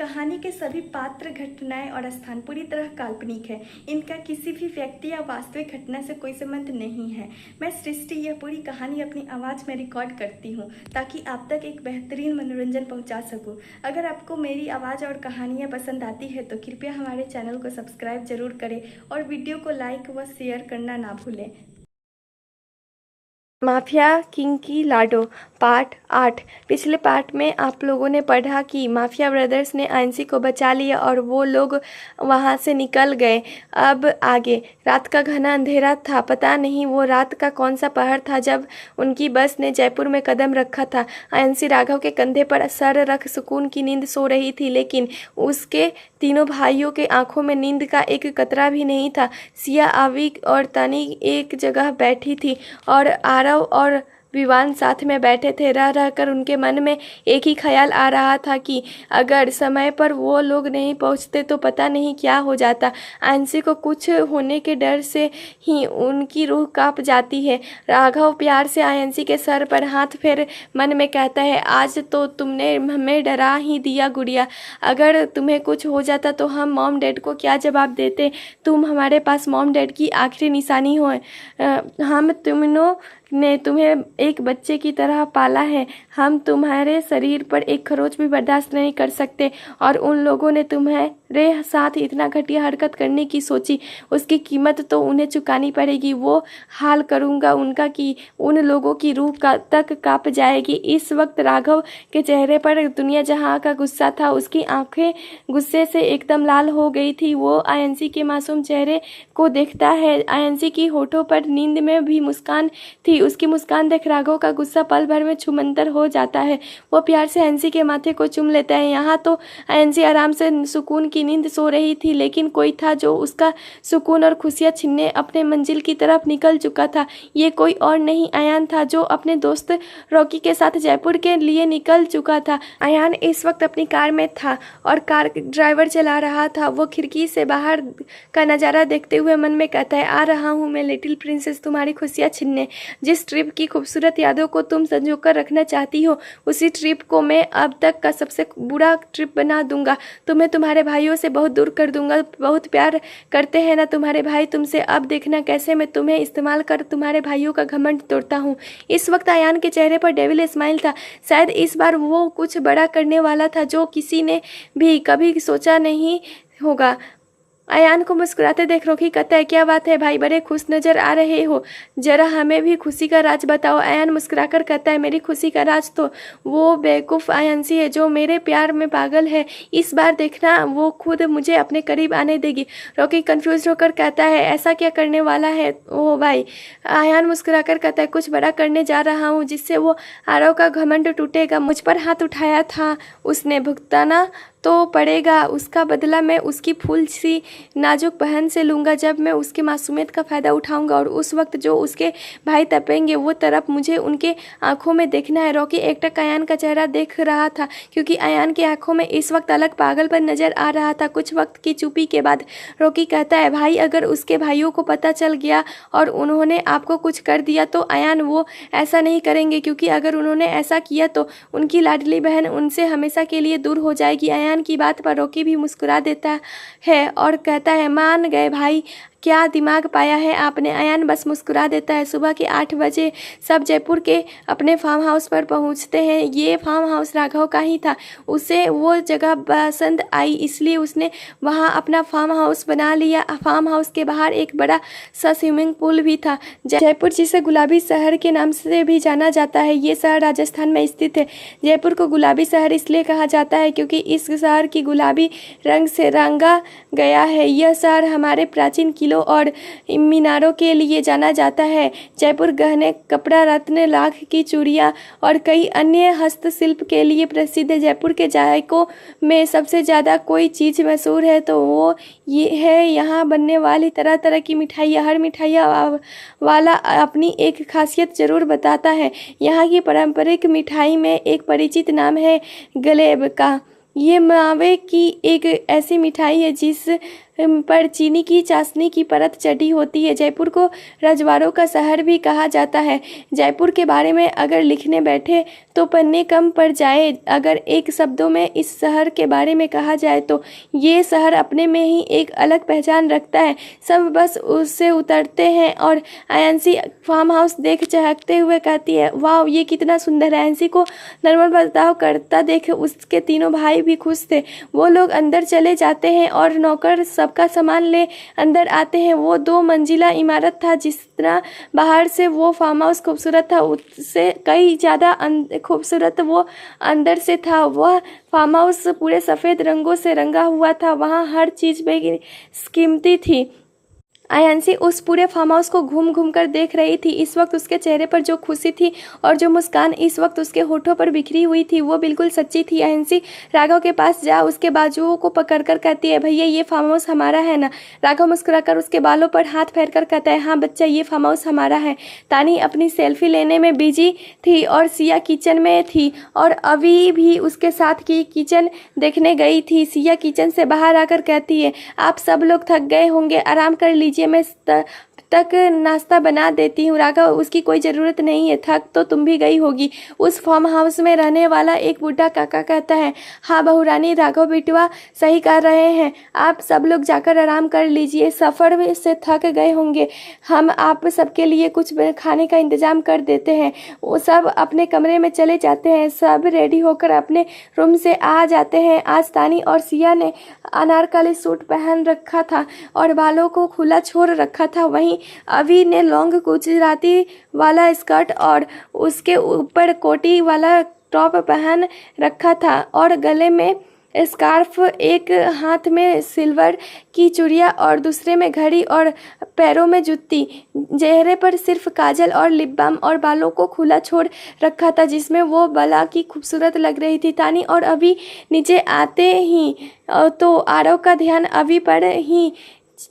कहानी के सभी पात्र, घटनाएं और स्थान पूरी तरह काल्पनिक है। इनका किसी भी व्यक्ति या वास्तविक घटना से कोई संबंध नहीं है। मैं सृष्टि यह पूरी कहानी अपनी आवाज़ में रिकॉर्ड करती हूँ ताकि आप तक एक बेहतरीन मनोरंजन पहुँचा सकूँ। अगर आपको मेरी आवाज़ और कहानियाँ पसंद आती है तो कृपया हमारे चैनल को सब्सक्राइब जरूर करें और वीडियो को लाइक व शेयर करना ना भूलें। माफिया किंग की लाडो पार्ट 8। पिछले पार्ट में आप लोगों ने पढ़ा कि माफिया ब्रदर्स ने आयंसी को बचा लिया और वो लोग वहाँ से निकल गए। अब आगे रात का घना अंधेरा था। पता नहीं वो रात का कौन सा पहर था जब उनकी बस ने जयपुर में कदम रखा था। आयंसी राघव के कंधे पर सर रख सुकून की नींद सो रही थी, लेकिन उसके तीनों भाइयों के आंखों में नींद का एक कतरा भी नहीं था। सिया, आविक और तनी एक जगह बैठी थी और आरव और विवान साथ में बैठे थे। रह रहकर उनके मन में एक ही ख्याल आ रहा था कि अगर समय पर वो लोग नहीं पहुंचते तो पता नहीं क्या हो जाता। आयंसी को कुछ होने के डर से ही उनकी रूह कांप जाती है। राघव प्यार से आयंसी के सर पर हाथ फेर मन में कहता है, आज तो तुमने हमें डरा ही दिया गुड़िया। अगर तुम्हें कुछ हो जाता तो हम मॉम डैड को क्या जवाब देते। तुम हमारे पास मॉम डैड की आखिरी निशानी हो। हम तुमनों ने तुम्हें एक बच्चे की तरह पाला है। हम तुम्हारे शरीर पर एक खरोच भी बर्दाश्त नहीं कर सकते और उन लोगों ने तुम्हारे साथ इतना घटिया हरकत करने की सोची, उसकी कीमत तो उन्हें चुकानी पड़ेगी। वो हाल करूँगा उनका कि उन लोगों की रूह तक कांप जाएगी। इस वक्त राघव के चेहरे पर दुनिया जहाँ का गुस्सा था, उसकी आंखें गुस्से से एकदम लाल हो गई थी। वो आयंसी के मासूम चेहरे को देखता है। आयंसी की होठों पर नींद में भी मुस्कान थी। उसकी मुस्कान देख राघव का गुस्सा पल भर में छुमंतर हो जाता है। वो प्यार से आयंसी के माथे को चूम लेता है। यहाँ तो आयंसी आराम से सुकून की नींद सो रही थी, लेकिन कोई था जो उसका सुकून और खुशियाँ छीनने अपने मंजिल की तरफ निकल चुका था। ये कोई और नहीं, अयान था, जो अपने दोस्त रॉकी के साथ जयपुर के लिए निकल चुका था। अयान इस वक्त अपनी कार में था और कार ड्राइवर चला रहा था। वो खिड़की से बाहर का नज़ारा देखते हुए मन में कहता है, आ रहा हूँ मैं लिटिल प्रिंसेस तुम्हारी खुशियाँ छीनने। जिस ट्रिप की खूबसूरत यादों को तुम संजोकर रखना चाहती हो, उसी ट्रिप को मैं अब तक का सबसे बुरा ट्रिप बना दूंगा। तुम्हें तुम्हारे भाइयों से बहुत दूर कर दूंगा। बहुत प्यार करते हैं ना तुम्हारे भाई तुमसे। अब देखना कैसे मैं तुम्हें इस्तेमाल कर तुम्हारे भाइयों का घमंड तोड़ता हूँ। इस वक्त अयान के चेहरे पर डेविल स्माइल था। शायद इस बार वो कुछ बड़ा करने वाला था जो किसी ने भी कभी सोचा नहीं होगा। अयान को मुस्कुराते देख रॉकी कहता है, क्या बात है भाई, बड़े खुश नजर आ रहे हो, जरा हमें भी खुशी का राज बताओ। अयान मुस्कुराकर कहता है, मेरी खुशी का राज तो वो बेवकूफ़ आयंसी है जो मेरे प्यार में पागल है। इस बार देखना वो खुद मुझे अपने करीब आने देगी। रॉकी कंफ्यूज होकर कहता है, ऐसा क्या करने वाला है ओ भाई। अयान मुस्कुराकर कहता है, कुछ बड़ा करने जा रहा हूँ जिससे वो आरव का घमंड टूटेगा। मुझ पर हाथ उठाया था उसने, भुगताना तो पड़ेगा। उसका बदला मैं उसकी फूल सी नाजुक बहन से लूँगा जब मैं उसके मासूमियत का फ़ायदा उठाऊंगा। और उस वक्त जो उसके भाई तपेंगे वो तरफ मुझे उनके आंखों में देखना है। रॉकी एकटक अयान का चेहरा देख रहा था, क्योंकि अयान की आंखों में इस वक्त अलग पागलपन नजर आ रहा था। कुछ वक्त की चुप्पी के बाद रॉकी कहता है, भाई अगर उसके भाइयों को पता चल गया और उन्होंने आपको कुछ कर दिया तो अयान वो ऐसा नहीं करेंगे, क्योंकि अगर उन्होंने ऐसा किया तो उनकी लाडली बहन उनसे हमेशा के लिए दूर हो जाएगी। अयान की बात पर रॉकी भी मुस्कुरा देता है और कहता है, मान गए भाई, क्या दिमाग पाया है आपने। अयान बस मुस्कुरा देता है। सुबह के 8 बजे सब जयपुर के अपने फार्म हाउस पर पहुंचते हैं। ये फार्म हाउस राघव का ही था। उसे वो जगह पसंद आई, इसलिए उसने वहां अपना फार्म हाउस बना लिया। फार्म हाउस के बाहर एक बड़ा सा स्विमिंग पूल भी था। जयपुर जिसे गुलाबी शहर के नाम से भी जाना जाता है, ये शहर राजस्थान में स्थित है। जयपुर को गुलाबी शहर इसलिए कहा जाता है क्योंकि इस शहर की गुलाबी रंग से रंगा गया है। यह शहर हमारे प्राचीन किलों और मीनारों के लिए जाना जाता है। जयपुर गहने, कपड़ा, रत्न, लाख की चूड़ियाँ और कई अन्य हस्तशिल्प के लिए प्रसिद्ध है। जयपुर के जायकों में सबसे ज़्यादा कोई चीज़ मशहूर है तो वो ये है यहाँ बनने वाली तरह तरह की मिठाइयाँ। हर मिठाइयाँ वाला अपनी एक खासियत ज़रूर बताता है। यहाँ की पारंपरिक मिठाई में एक परिचित नाम है गलेब का। ये मावे की एक ऐसी मिठाई है पर चीनी की चाशनी की परत चढ़ी होती है। जयपुर को रजवाड़ों का शहर भी कहा जाता है। जयपुर के बारे में अगर लिखने बैठे तो पन्ने कम पड़ जाए। अगर एक शब्दों में इस शहर के बारे में कहा जाए तो ये शहर अपने में ही एक अलग पहचान रखता है। सब बस उससे उतरते हैं और आयांशी फार्म हाउस देख चहकते हुए कहती है, वाह ये कितना सुंदर है। आयांशी को नॉर्मल बर्ताव करता देख उसके तीनों भाई भी खुश थे। वो लोग अंदर चले जाते हैं और नौकर सबका सामान ले अंदर आते हैं। वो 2 मंजिला इमारत था। जितना बाहर से वो फार्म हाउस खूबसूरत था उससे कई ज़्यादा खूबसूरत वो अंदर से था। वह फार्म हाउस पूरे सफ़ेद रंगों से रंगा हुआ था। वहाँ हर चीज़ बेकीमती थी। आयांशी उस पूरे फार्म हाउस को घूम घूम कर देख रही थी। इस वक्त उसके चेहरे पर जो खुशी थी और जो मुस्कान इस वक्त उसके होठों पर बिखरी हुई थी वो बिल्कुल सच्ची थी। आयांशी राघव के पास जा उसके बाजुओं को पकड़कर कहती है, भैया ये फार्म हाउस हमारा है ना। राघव मुस्कुराकर उसके बालों पर हाथ फेरकर कहता है, हाँ बच्चा ये फार्म हाउस हमारा है। तानी अपनी सेल्फी लेने में बिजी थी और सिया किचन में थी और अभी भी उसके साथ की किचन देखने गई थी। सिया किचन से बाहर आकर कहती है, आप सब लोग थक गए होंगे, आराम कर लीजिए, मैं तक नाश्ता बना देती हूँ। राघव उसकी कोई ज़रूरत नहीं है, थक तो तुम भी गई होगी। उस फार्म हाउस में रहने वाला एक बूढ़ा काका कहता है, हाँ बहू रानी, राघव बिटवा सही कर रहे हैं, आप सब लोग जाकर आराम कर लीजिए, सफ़र में से थक गए होंगे, हम आप सबके लिए कुछ खाने का इंतज़ाम कर देते हैं। वो सब अपने कमरे में चले जाते हैं। सब रेडी होकर अपने रूम से आ जाते हैं। आज तानी और सिया ने अनारकली सूट पहन रखा था और बालों को खुला छोड़ रखा था। वहीं अभी ने लॉन्ग गुजराती वाला स्कर्ट और उसके ऊपर कोटी वाला टॉप पहन रखा था और गले में स्कार्फ, एक हाथ में सिल्वर की चूड़ियाँ और दूसरे में घड़ी और पैरों में जूती। चेहरे पर सिर्फ काजल और लिप बाम और बालों को खुला छोड़ रखा था जिसमें वो बला की खूबसूरत लग रही थी। तानी और अभी नीचे आते ही तो आरव का ध्यान अभी पर ही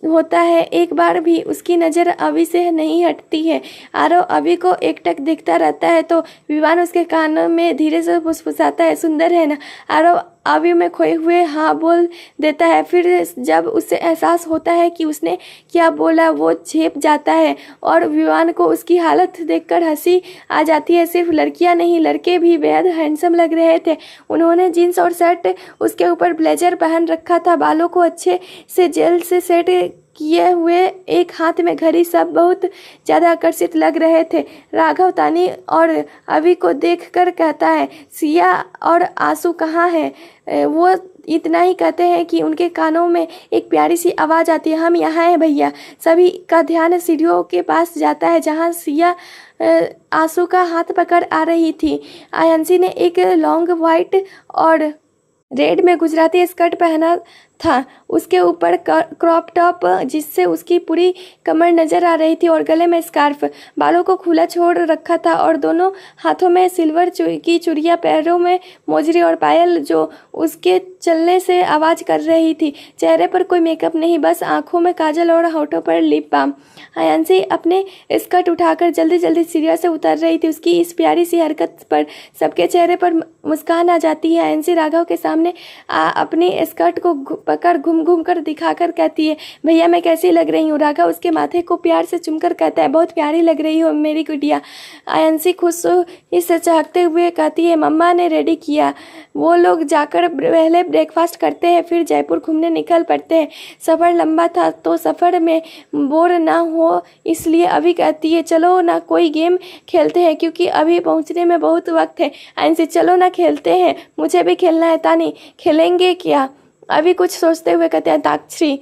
होता है। एक बार भी उसकी नज़र अभी से नहीं हटती है। आरव अभी को एकटक देखता रहता है तो विवान उसके कानों में धीरे से फुसफुसाता है, सुंदर है ना। आरव अभी में खोए हुए हाँ बोल देता है। फिर जब उसे एहसास होता है कि उसने क्या बोला वो झेप जाता है और विवान को उसकी हालत देखकर हंसी आ जाती है। सिर्फ लड़कियां नहीं, लड़के भी बेहद हैंडसम लग रहे थे। उन्होंने जीन्स और शर्ट, उसके ऊपर ब्लेजर पहन रखा था, बालों को अच्छे से जेल से सेट किए हुए, एक हाथ में घड़ी, सब बहुत ज़्यादा आकर्षित लग रहे थे। राघव तानी और अभी को देखकर कहता है, सिया और आंसू कहाँ है। वो इतना ही कहते हैं कि उनके कानों में एक प्यारी सी आवाज़ आती है, हम यहाँ हैं भैया। सभी का ध्यान सीढ़ियों के पास जाता है जहाँ सिया आंसू का हाथ पकड़ आ रही थी। आयांशी ने एक लॉन्ग वाइट और रेड में गुजराती स्कर्ट पहना था, उसके ऊपर क्रॉप टॉप जिससे उसकी पूरी कमर नजर आ रही थी और गले में स्कार्फ, बालों को खुला छोड़ रखा था और दोनों हाथों में सिल्वर की चूड़ियाँ, पैरों में मोजरी और पायल जो उसके चलने से आवाज़ कर रही थी। चेहरे पर कोई मेकअप नहीं, बस आंखों में काजल और होठों पर लिप बाम। आयांशी अपने स्कर्ट उठाकर जल्दी जल्दी सीढ़ियों से उतर रही थी। उसकी इस प्यारी सी हरकत पर सबके चेहरे पर मुस्कान आ जाती है। आयांशी राघव के सामने अपनी स्कर्ट को पकड़ घूम घूम कर दिखाकर कहती है, भैया मैं कैसी लग रही हूँ। राघव उसके माथे को प्यार से चुमकर कहता है, बहुत प्यारी लग रही हो मेरी गुड़िया। आयांशी खुश इससे चहकते हुए कहती है, मम्मा ने रेडी किया। वो लोग जाकर पहले ब्रेकफास्ट करते हैं, फिर जयपुर घूमने निकल पड़ते हैं। सफ़र लंबा था तो सफ़र में बोर ना हो इसलिए अभी कहती है, चलो ना कोई गेम खेलते हैं क्योंकि अभी पहुंचने में बहुत वक्त है। आयांशी, चलो ना खेलते हैं, मुझे भी खेलना है। तानी, खेलेंगे क्या। अभी कुछ सोचते हुए कहते हैं, ताक्षी।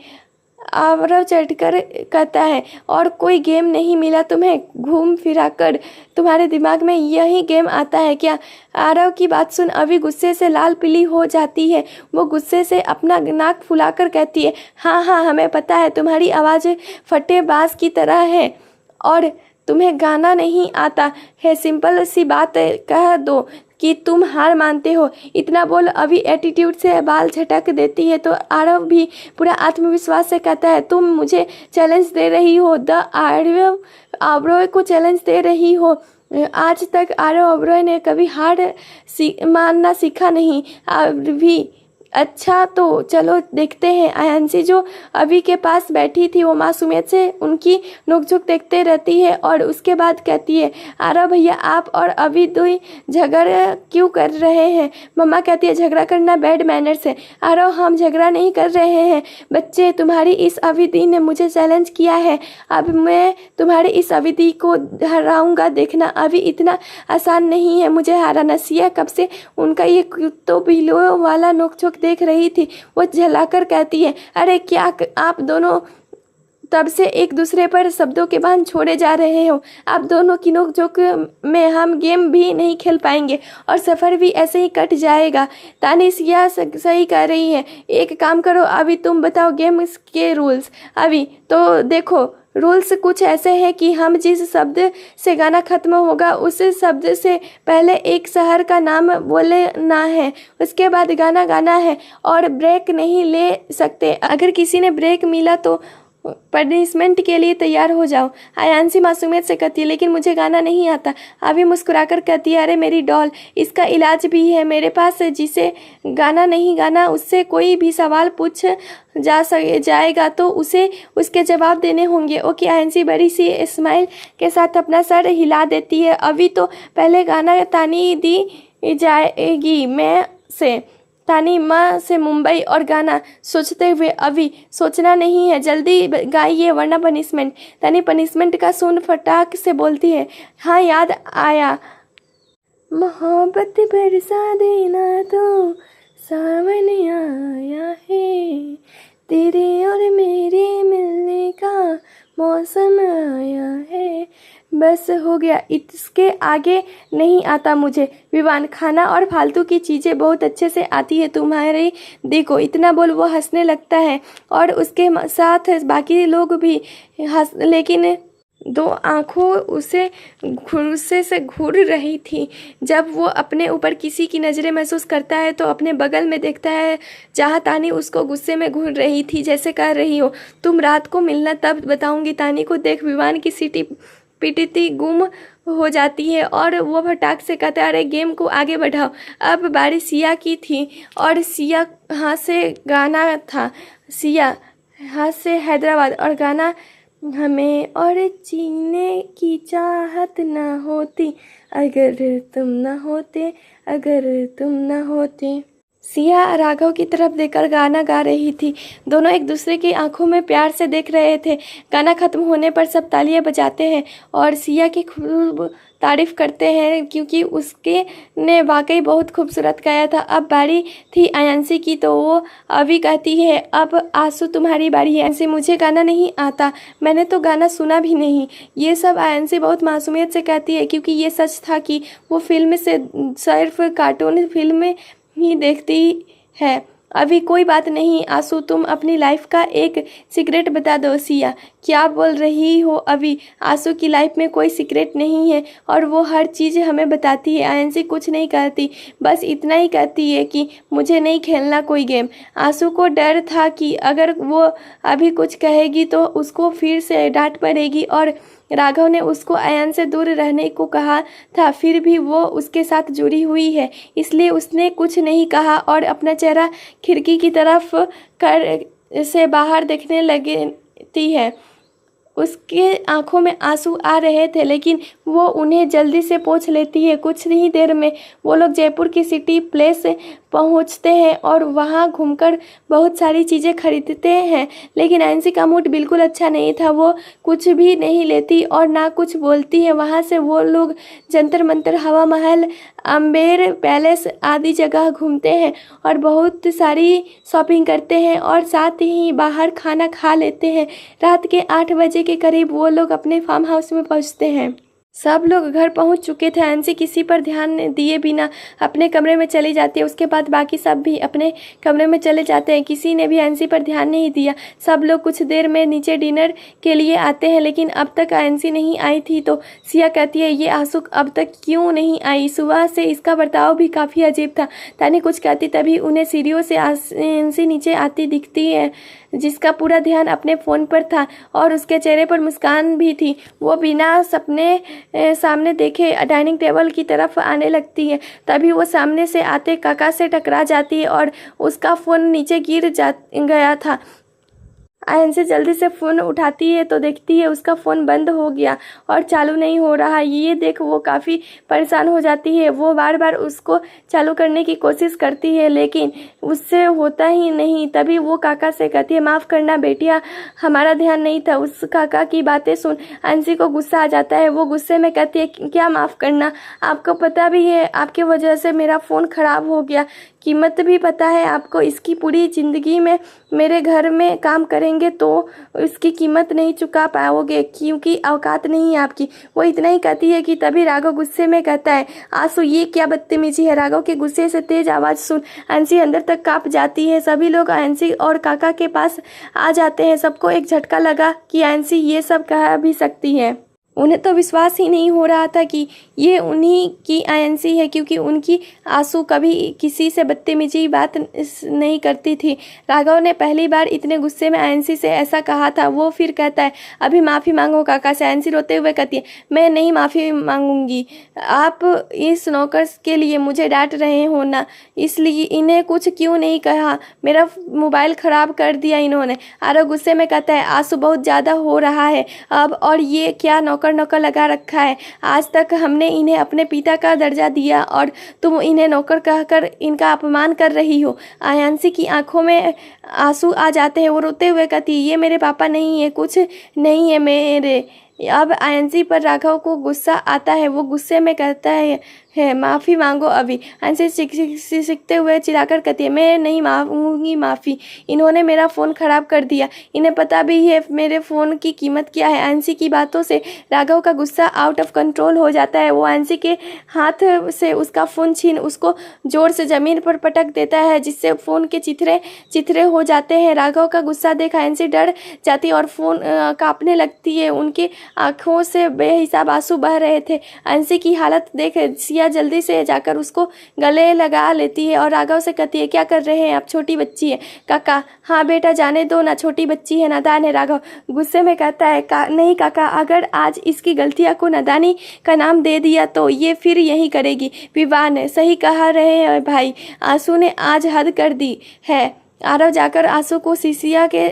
आरव चढ़कर कहता है, और कोई गेम नहीं मिला तुम्हें घूम फिरा कर, तुम्हारे दिमाग में यही गेम आता है क्या। आरव की बात सुन अभी गुस्से से लाल पीली हो जाती है। वो गुस्से से अपना नाक फुलाकर कहती है, हाँ हाँ हमें पता है, तुम्हारी आवाज़ फटे बाज की तरह है और तुम्हें गाना नहीं आता है। सिंपल सी बात कह दो कि तुम हार मानते हो। इतना बोल अभी एटीट्यूड से बाल झटक देती है तो आरव भी पूरा आत्मविश्वास से कहता है, तुम मुझे चैलेंज दे रही हो। द आरव ओबरॉय को चैलेंज दे रही हो। आज तक आरव ओबरॉय ने कभी हार मानना सीखा नहीं। अभी अच्छा तो चलो देखते हैं। आयांशी जो अभी के पास बैठी थी वो मासूमियत से उनकी नोकझोंक देखते रहती है और उसके बाद कहती है, आरव भैया आप और अभी दो झगड़ा क्यों कर रहे हैं? मम्मा कहती है झगड़ा करना बैड मैनर्स है। आरव हम झगड़ा नहीं कर रहे हैं बच्चे, तुम्हारी इस अविधि ने मुझे चैलेंज किया है, अब मैं तुम्हारी इस अविधि को हराऊंगा, देखना अभी इतना आसान नहीं है मुझे हराना। सिया कब से उनका ये कुत्तों बिल्लियों वाला नोकझोंक देख रही थी। वो झलाकर कहती है, अरे क्या आप दोनों तब से एक दूसरे पर शब्दों के बांध छोड़े जा रहे हो? आप दोनों की नोकझोंक में हम गेम भी नहीं खेल पाएंगे और सफ़र भी ऐसे ही कट जाएगा। तानिया सही कह रही है, एक काम करो अभी तुम बताओ गेम के रूल्स। अभी तो देखो रूल्स कुछ ऐसे हैं कि हम जिस शब्द से गाना ख़त्म होगा उस शब्द से पहले एक शहर का नाम बोलना है, उसके बाद गाना गाना है और ब्रेक नहीं ले सकते। अगर किसी ने ब्रेक मिला तो पनिशमेंट के लिए तैयार हो जाओ। आयांशी मासूमियत से कहती है, लेकिन मुझे गाना नहीं आता। अभी मुस्कुराकर कहती है, अरे मेरी डॉल, इसका इलाज भी है मेरे पास। जिसे गाना नहीं गाना उससे कोई भी सवाल पूछ जाएगा तो उसे उसके जवाब देने होंगे। ओके। आयांशी बड़ी सी स्माइल के साथ अपना सर हिला देती है। अभी तो पहले गाना तानी दी जाएगी मैं से, तानी माँ से मुंबई और गाना सोचते हुए, अभी सोचना नहीं है, जल्दी गाइए वरना पनिशमेंट। तानी पनिशमेंट का सुन फटाक से बोलती है, हाँ याद आया, मोहब्बत बरसा देना तो सावन आया है, तेरे और मेरे मिलने का मौसम आया है। बस हो गया, इसके आगे नहीं आता मुझे। विवान, खाना और फालतू की चीज़ें बहुत अच्छे से आती है तुम्हारे, देखो। इतना बोल वो हंसने लगता है और उसके साथ बाकी लोग भी हंस, लेकिन दो आंखों उसे गुस्से से घूर रही थी। जब वो अपने ऊपर किसी की नज़रें महसूस करता है तो अपने बगल में देखता है जहाँ तानी उसको गुस्से में घूर रही थी, जैसे कह रही हो, तुम रात को मिलना तब बताऊंगी तानी को। देख विवान की सीटी पिटती गुम हो जाती है और वो फटाक से कहता है, अरे गेम को आगे बढ़ाओ। अब बारी सिया की थी और सिया हाथ से गाना था। सिया हाथ से हैदराबाद और गाना, हमें और जीने की चाहत न होती अगर तुम न होते, अगर तुम न होते। सिया राघव की तरफ देखकर गाना गा रही थी। दोनों एक दूसरे की आंखों में प्यार से देख रहे थे। गाना खत्म होने पर सब तालियां बजाते हैं और सिया की खूब तारीफ करते हैं क्योंकि उसके ने वाकई बहुत खूबसूरत गाया था। अब बारी थी आयांशी की तो वो अभी कहती है, अब आंसू तुम्हारी बारी है। आयांशी, मुझे गाना नहीं आता, मैंने तो गाना सुना भी नहीं। ये सब आयांशी बहुत मासूमियत से कहती है क्योंकि ये सच था कि वो फिल्म से सिर्फ कार्टून फिल्म ही देखती है। अभी कोई बात नहीं आंसू, तुम अपनी लाइफ का एक सीक्रेट बता दो। सिया, क्या बोल रही हो? अभी आंसू की लाइफ में कोई सीक्रेट नहीं है और वो हर चीज़ हमें बताती है। आयांशी कुछ नहीं कहती, बस इतना ही कहती है कि मुझे नहीं खेलना कोई गेम। आंसू को डर था कि अगर वो अभी कुछ कहेगी तो उसको फिर से डांट पड़ेगी और राघव ने उसको आयन से दूर रहने को कहा था, फिर भी वो उसके साथ जुड़ी हुई है, इसलिए उसने कुछ नहीं कहा और अपना चेहरा खिड़की की तरफ कर से बाहर देखने लगती है। उसके आंखों में आंसू आ रहे थे लेकिन वो उन्हें जल्दी से पोंछ लेती है। कुछ ही देर में वो लोग जयपुर की सिटी प्लेस पहुंचते हैं और वहां घूमकर बहुत सारी चीज़ें खरीदते हैं, लेकिन आयांशी का मूड बिल्कुल अच्छा नहीं था। वो कुछ भी नहीं लेती और ना कुछ बोलती है। वहां से वो लोग जंतर मंतर, हवा महल, अम्बेर पैलेस आदि जगह घूमते हैं और बहुत सारी शॉपिंग करते हैं और साथ ही बाहर खाना खा लेते हैं। रात के 8 बजे के करीब वो लोग अपने फार्म हाउस में पहुंचते हैं। सब लोग घर पहुंच चुके थे। आयांशी किसी पर ध्यान दिए बिना अपने कमरे में चली जाती है। उसके बाद बाकी सब भी अपने कमरे में चले जाते हैं। किसी ने भी आयांशी पर ध्यान नहीं दिया। सब लोग कुछ देर में नीचे डिनर के लिए आते हैं लेकिन अब तक आयांशी नहीं आई थी तो सिया कहती है, ये आंसू अब तक क्यों नहीं आई? सुबह से इसका बर्ताव भी काफ़ी अजीब था। तानी कुछ कहती तभी उन्हें सीढ़ियों से आयांशी नीचे आती दिखती है। जिसका पूरा ध्यान अपने फ़ोन पर था और उसके चेहरे पर मुस्कान भी थी। वो बिना सपने सामने देखे डाइनिंग टेबल की तरफ आने लगती है। तभी वो सामने से आते काका से टकरा जाती है और उसका फ़ोन नीचे गिर गया था। आयंसी जल्दी से फ़ोन उठाती है तो देखती है उसका फ़ोन बंद हो गया और चालू नहीं हो रहा। ये देख वो काफ़ी परेशान हो जाती है। वो बार बार उसको चालू करने की कोशिश करती है लेकिन उससे होता ही नहीं। तभी वो काका से कहती है, माफ़ करना बेटिया, हमारा ध्यान नहीं था। उस काका की बातें सुन आयंसी को गुस्सा आ जाता है। वो गुस्से में कहती है, क्या माफ़ करना, आपको पता भी है आपके वजह से मेरा फ़ोन ख़राब हो गया, कीमत भी पता है आपको। इसकी पूरी ज़िंदगी में मेरे घर में काम करेंगे तो इसकी कीमत नहीं चुका पाओगे क्योंकि औकात नहीं है आपकी। वो इतना ही कहती है कि तभी राघव गुस्से में कहता है, आंसू ये क्या बदतमीजी है। राघव के गुस्से से तेज आवाज़ सुन आयंसी अंदर तक कांप जाती है। सभी लोग आयंसी और काका के पास आ जाते हैं। सबको एक झटका लगा कि आयंसी ये सब कह भी सकती है। उन्हें तो विश्वास ही नहीं हो रहा था कि ये उन्हीं की आयंसी है क्योंकि उनकी आंसू कभी किसी से बदतमीजी बात नहीं करती थी। राघव ने पहली बार इतने गुस्से में आयंसी से ऐसा कहा था। वो फिर कहता है, अभी माफ़ी मांगो काका से। आयंसी रोते हुए कहती है, मैं नहीं माफ़ी मांगूंगी, आप इस नौकर के लिए मुझे डांट रहे हो ना, इसलिए इन्हें कुछ क्यों नहीं कहा, मेरा मोबाइल ख़राब कर दिया इन्होंने। आरव गुस्से में कहता है, आंसू बहुत ज़्यादा हो रहा है अब, और ये क्या नौकर लगा रखा है। आज तक हमने इन्हें अपने पिता का दर्जा दिया और तुम इन्हें नौकर कहकर इनका अपमान कर रही हो। आयंसी की आंखों में आंसू आ जाते हैं। वो रोते हुए कहती है, ये मेरे पापा नहीं है, कुछ नहीं है मेरे। अब आयंसी पर राघव को गुस्सा आता है। वो गुस्से में कहता है माफ़ी मांगो अभी। आयंसी सीखते हुए चिल्लाकर कहती है, मैं नहीं मांगूंगी माफ़ी, इन्होंने मेरा फ़ोन ख़राब कर दिया, इन्हें पता भी है मेरे फ़ोन की कीमत क्या है। आयंसी की बातों से राघव का गुस्सा आउट ऑफ कंट्रोल हो जाता है। वो आयंसी के हाथ से उसका फ़ोन छीन उसको जोर से ज़मीन पर पटक देता है जिससे फ़ोन के चिथरे हो जाते हैं। राघव का गुस्सा देख आयंसी डर जाती है और फ़ोन काँपने लगती है। उनकी आँखों से बेहिसाब आंसू बह रहे थे। आयंसी की हालत देख सिया जल्दी से जाकर उसको गले लगा लेती है और राघव से कहती है, क्या कर रहे हैं आप, छोटी बच्ची है। काका, हाँ बेटा जाने दो ना, छोटी बच्ची है, नादान है। राघव गुस्से में कहता है, नहीं काका, अगर आज इसकी गलतियां को नादानी का नाम दे दिया तो ये फिर यही करेगी। विवान ने सही कहा रहे हैं भाई, आंसू ने आज हद कर दी है। आरव जाकर आंसू को सीसिया के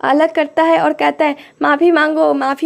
अलग करता है और कहता है, माफ़ी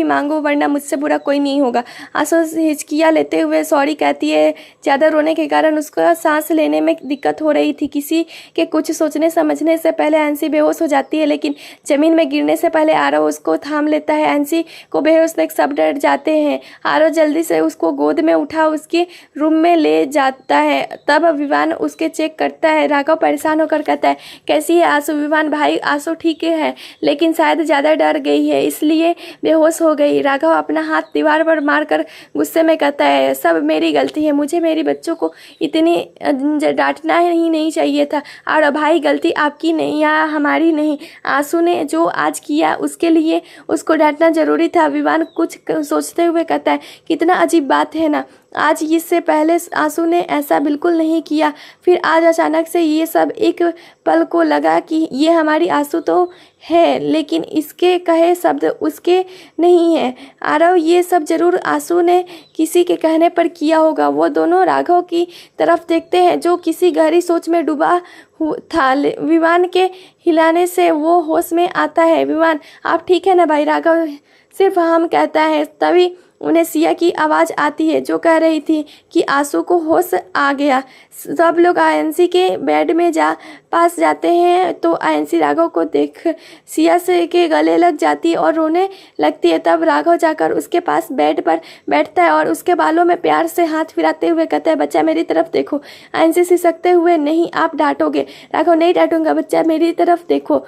मांगो वरना मुझसे बुरा कोई नहीं होगा। आंसू हिचकियाँ लेते हुए सॉरी कहती है। ज़्यादा रोने के कारण उसका सांस लेने में दिक्कत हो रही थी। किसी के कुछ सोचने समझने से पहले आयंसी बेहोश हो जाती है लेकिन ज़मीन में गिरने से पहले आरव उसको थाम लेता है। आयंसी को बेहोश देख सब डर जाते हैं। आरव जल्दी से उसको गोद में उठा उसके रूम में ले जाता है। तब विवान उसके चेक करता है। राघव परेशान होकर कहता है, कैसी है आंसू। विवान, भाई आंसू ठीक है लेकिन शायद ज़्यादा डर गई है इसलिए बेहोश हो गई। राघव अपना हाथ दीवार पर मारकर गुस्से में कहता है, सब मेरी गलती है, मुझे मेरी बच्चों को इतनी डांटना ही नहीं चाहिए था। और भाई गलती आपकी नहीं या हमारी नहीं, आंसू ने जो आज किया उसके लिए उसको डांटना जरूरी था। विवान कुछ सोचते हुए कहता है, कितना अजीब बात है ना, आज इससे पहले आंसू ने ऐसा बिल्कुल नहीं किया, फिर आज अचानक से ये सब एक पल को लगा कि ये हमारी आंसू तो है लेकिन इसके कहे शब्द उसके नहीं है। आरव ये सब जरूर आंसू ने किसी के कहने पर किया होगा। वो दोनों राघव की तरफ देखते हैं जो किसी गहरी सोच में डूबा था। विवान के हिलाने से वो होश में आता है। विवान, आप ठीक है ना भाई। राघव सिर्फ हम कहता है। तभी उन्हें सिया की आवाज़ आती है जो कह रही थी कि आंसू को होश आ गया। सब लोग आयंसी के बेड में पास जाते हैं तो आयंसी राघव को देख सिया से के गले लग जाती है और रोने लगती है। तब राघव जाकर उसके पास बेड पर बैठता है और उसके बालों में प्यार से हाथ फिराते हुए कहता है, बच्चा मेरी तरफ देखो। आयंसी सिसकते हुए, नहीं आप डांटोगे। राघव, नहीं डांटूंगा बच्चा, मेरी तरफ देखो।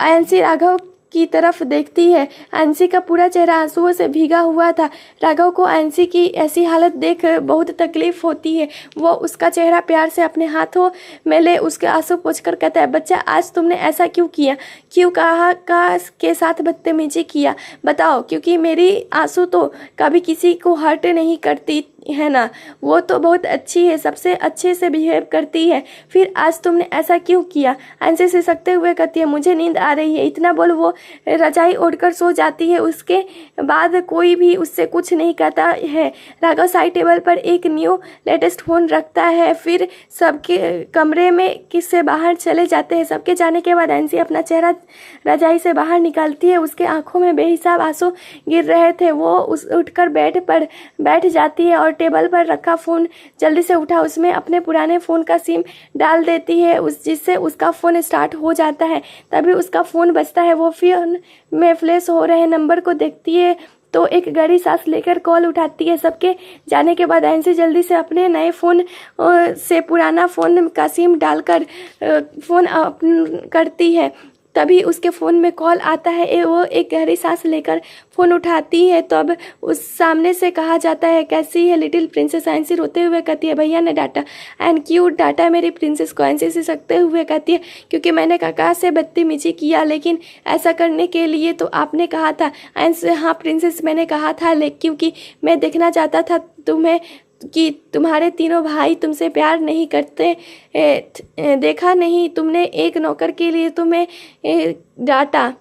आयंसी राघव की तरफ देखती है। आयंसी का पूरा चेहरा आंसुओं से भीगा हुआ था। राघव को आयंसी की ऐसी हालत देख बहुत तकलीफ होती है। वो उसका चेहरा प्यार से अपने हाथों में ले उसके आंसू पोंछकर कहता है, बच्चा आज तुमने ऐसा क्यों किया, क्यों कहा के साथ बदतमीजी किया, बताओ। क्योंकि मेरी आंसू तो कभी किसी को हर्ट नहीं करती है ना, वो तो बहुत अच्छी है, सबसे अच्छे से बिहेव करती है, फिर आज तुमने ऐसा क्यों किया? आंसी सिसकते हुए कहती है, मुझे नींद आ रही है। इतना बोल वो रजाई ओढ़कर सो जाती है। उसके बाद कोई भी उससे कुछ नहीं कहता है। राघव साइड टेबल पर एक न्यू लेटेस्ट फ़ोन रखता है, फिर सबके कमरे में किससे बाहर चले जाते हैं। सबके जाने के बाद आंसी अपना चेहरा रजाई से बाहर निकालती है। उसके आंखों में बेहिसाब आंसू गिर रहे थे। वो उठकर बेड पर बैठ जाती है और टेबल पर रखा फ़ोन जल्दी से उठा उसमें अपने पुराने फ़ोन का सिम डाल देती है, जिससे उसका फ़ोन स्टार्ट हो जाता है। तभी उसका फ़ोन बजता है। वो फ़ोन में फ्लैश हो रहे नंबर को देखती है तो एक गहरी सांस लेकर कॉल उठाती है। सबके जाने के बाद आंसी जल्दी से अपने नए फ़ोन से पुराना फ़ोन का सिम डालकर फ़ोन करती है। तभी उसके फ़ोन में कॉल आता है। वो एक गहरी सांस लेकर फ़ोन उठाती है। तब उस सामने से कहा जाता है, कैसी है लिटिल प्रिंसेस? आंसी रोते हुए कहती है, भैया ने डांटा। एंड क्यूट डांटा मेरी प्रिंसेस को। आंसी सिसकते हुए कहती है, क्योंकि मैंने काका से बदतमीजी किया, लेकिन ऐसा करने के लिए तो आपने कहा था। आंसी, हाँ प्रिंसेस, मैंने कहा था, लेकिन क्योंकि मैं देखना चाहता था तुम्हें कि तुम्हारे तीनों भाई तुमसे प्यार नहीं करते। देखा नहीं तुमने, एक नौकर के लिए तुम्हें डांटा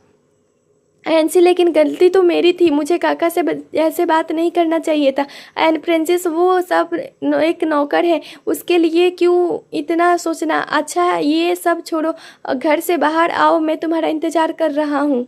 एंसी, लेकिन गलती तो मेरी थी। मुझे काका से ऐसे बात नहीं करना चाहिए था। एंड प्रिंसेस, वो सब एक नौकर है, उसके लिए क्यों इतना सोचना? अच्छा ये सब छोड़ो, घर से बाहर आओ, मैं तुम्हारा इंतज़ार कर रहा हूँ।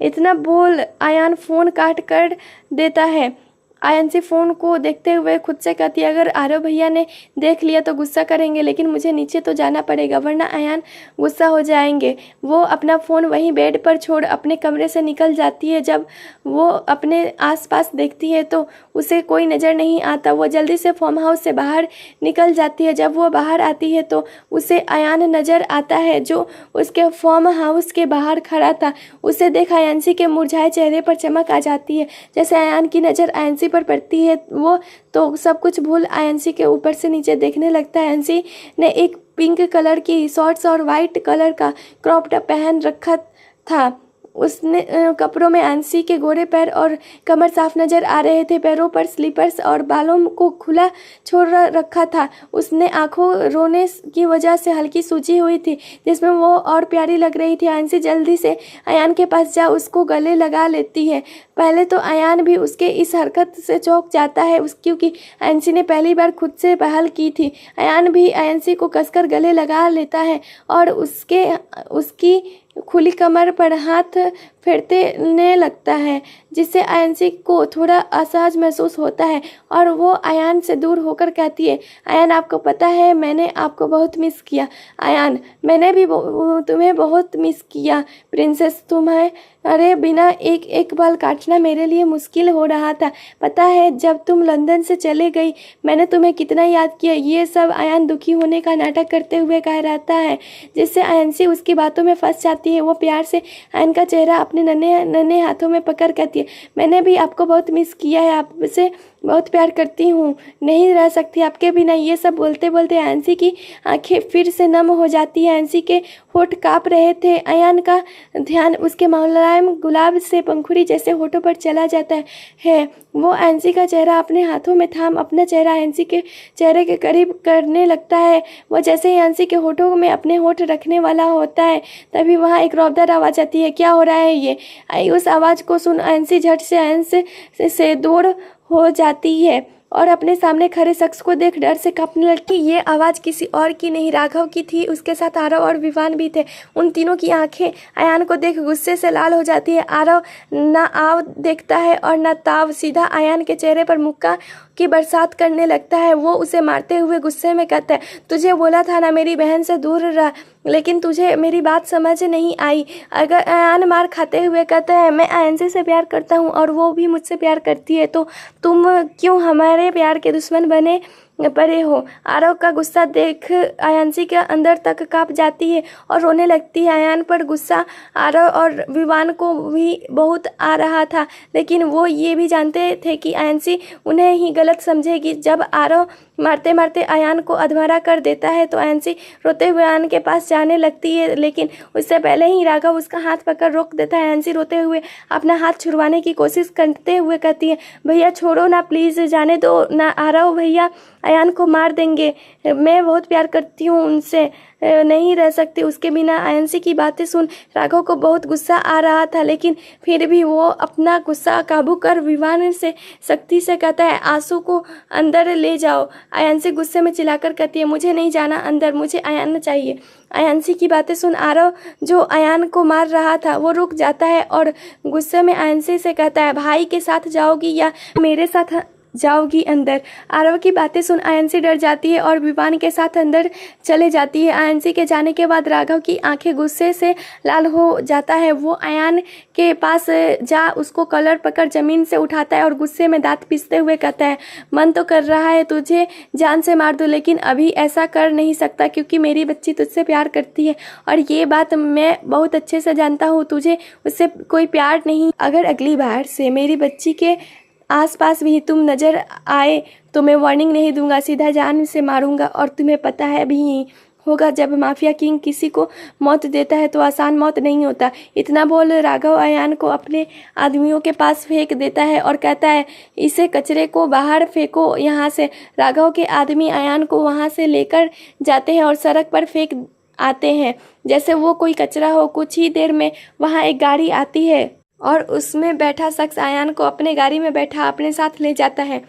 इतना बोल आयान फ़ोन काट कर देता है। आयांसी फ़ोन को देखते हुए खुद से कहती है, अगर आरव भैया ने देख लिया तो गुस्सा करेंगे, लेकिन मुझे नीचे तो जाना पड़ेगा वरना आयान गुस्सा हो जाएंगे। वो अपना फ़ोन वहीं बेड पर छोड़ अपने कमरे से निकल जाती है। जब वो अपने आसपास देखती है तो उसे कोई नज़र नहीं आता। वो जल्दी से फार्म हाउस से बाहर निकल जाती है। जब वो बाहर आती है तो उसे आयान नज़र आता है, जो उसके फार्म हाउस के बाहर खड़ा था। उसे देख आयांसी के मुरझाए चेहरे पर चमक आ जाती है। जैसे आयान की नज़र आयांसी पर पड़ती है, वो तो सब कुछ भूल आयांसी के ऊपर से नीचे देखने लगता है। आयांसी ने एक पिंक कलर की शॉर्ट्स और वाइट कलर का क्रॉप टॉप पहन रखा था। उसने कपड़ों में आंसी के गोरे पैर और कमर साफ नजर आ रहे थे। पैरों पर स्लीपर्स और बालों को खुला छोड़ रखा था। उसने आंखों रोने की वजह से हल्की सूजी हुई थी, जिसमें वो और प्यारी लग रही थी। आंसी जल्दी से अयान के पास जा उसको गले लगा लेती है। पहले तो अयान भी उसके इस हरकत से चौंक जाता है, क्योंकि आंसी ने पहली बार खुद से पहल की थी। अयान भी आंसी को कसकर गले लगा लेता है और उसकी खुली कमर पर हाथ फेरने लगता है, जिससे आयांसी को थोड़ा असहज महसूस होता है और वो अयान से दूर होकर कहती है, अयान आपको पता है मैंने आपको बहुत मिस किया। अयान, मैंने भी तुम्हें बहुत मिस किया प्रिंसेस। तुम्हें अरे बिना एक एक बाल काटना मेरे लिए मुश्किल हो रहा था। पता है जब तुम लंदन से चले गई मैंने तुम्हें कितना याद किया। ये सब अयान दुखी होने का नाटक करते हुए कह रहता है, जिससे आयांसी उसकी बातों में फंस जाती है। वो प्यार से अयान का चेहरा अपने नन्हे नन्हे हाथों में पकड़ कहती है, मैंने भी आपको बहुत मिस किया है, आपसे बहुत प्यार करती हूँ, नहीं रह सकती आपके बिना। ये सब बोलते बोलते आयांसी की आंखें फिर से नम हो जाती है। आयांसी के होठ काँप रहे थे। अयान का ध्यान उसके मुलायम गुलाब से पंखुड़ी जैसे होठों पर चला जाता है। वो आयांसी का चेहरा अपने हाथों में थाम अपना चेहरा आयांसी के चेहरे के करीब करने लगता है। वो जैसे ही आयांसी के होठों में अपने होठ रखने वाला होता है, तभी वहाँ एक रौबदार आवाज़ आती है, क्या हो रहा है ये? उस आवाज़ को सुन आयांसी झट से अयान से दूर हो जाती है और अपने सामने खड़े शख्स को देख डर से कांपने लगती। ये आवाज़ किसी और की नहीं, राघव की थी। उसके साथ आरव और विवान भी थे। उन तीनों की आंखें अयान को देख गुस्से से लाल हो जाती है। आरव ना आव देखता है और ना ताव, सीधा अयान के चेहरे पर मुक्का की बरसात करने लगता है। वो उसे मारते हुए गुस्से में कहता है, तुझे बोला था ना मेरी बहन से दूर रह, लेकिन तुझे मेरी बात समझ नहीं आई। अगर अयान मार खाते हुए कहता है, मैं आयांसी से प्यार करता हूँ और वो भी मुझसे प्यार करती है, तो तुम क्यों हमारे प्यार के दुश्मन बने पड़े हो? आरव का गुस्सा देख आयांसी के अंदर तक कांप जाती है और रोने लगती है। अयान पर गुस्सा आरव और विवान को भी बहुत आ रहा था, लेकिन वो ये भी जानते थे कि आयांसी उन्हें ही गलत समझेगी। जब आरव मारते मारते अयान को अधमरा कर देता है। तो आयांशी रोते हुए अयान के पास जाने लगती है, लेकिन उससे पहले ही राघव उसका हाथ पकड़ रोक देता है। आयांशी रोते हुए अपना हाथ छुड़वाने की कोशिश करते हुए कहती है, भैया छोड़ो ना, प्लीज़ जाने दो ना, आरव भैया अयान को मार देंगे, मैं बहुत प्यार करती हूँ उनसे, नहीं रह सकती उसके बिना। आयांशी की बातें सुन राघव को बहुत गुस्सा आ रहा था, लेकिन फिर भी वो अपना गुस्सा काबू कर विवान से सख्ती से कहता है, आंसू को अंदर ले जाओ। आयांशी गुस्से में चिल्लाकर कहती है, मुझे नहीं जाना अंदर, मुझे अयान चाहिए। आयांशी की बातें सुन आरव जो अयान को मार रहा था वो रुक जाता है और गुस्से में आयांशी से कहता है, भाई के साथ जाओगी या मेरे साथ जाओगी अंदर। आरव की बातें सुन आयांशी डर जाती है और विवान के साथ अंदर चले जाती है। आयांशी के जाने के बाद राघव की आंखें गुस्से से लाल हो जाता है। वो अयान के पास जा उसको कॉलर पकड़ जमीन से उठाता है और गुस्से में दांत पीसते हुए कहता है, मन तो कर रहा है तुझे जान से मार दूं, लेकिन अभी ऐसा कर नहीं सकता क्योंकि मेरी बच्ची तुझसे प्यार करती है और ये बात मैं बहुत अच्छे से जानता हूँ, तुझे उससे कोई प्यार नहीं। अगर अगली बार से मेरी बच्ची के आसपास भी तुम नज़र आए तो मैं वार्निंग नहीं दूंगा, सीधा जान से मारूंगा। और तुम्हें पता है भी होगा, जब माफिया किंग किसी को मौत देता है तो आसान मौत नहीं होता। इतना बोल राघव अयान को अपने आदमियों के पास फेंक देता है और कहता है, इसे कचरे को बाहर फेंको यहाँ से। राघव के आदमी अयान को वहाँ से लेकर जाते हैं और सड़क पर फेंक आते हैं जैसे वो कोई कचरा हो। कुछ ही देर में वहाँ एक गाड़ी आती है और उसमें बैठा शख्स अयान को अपने गाड़ी में बैठा अपने साथ ले जाता है।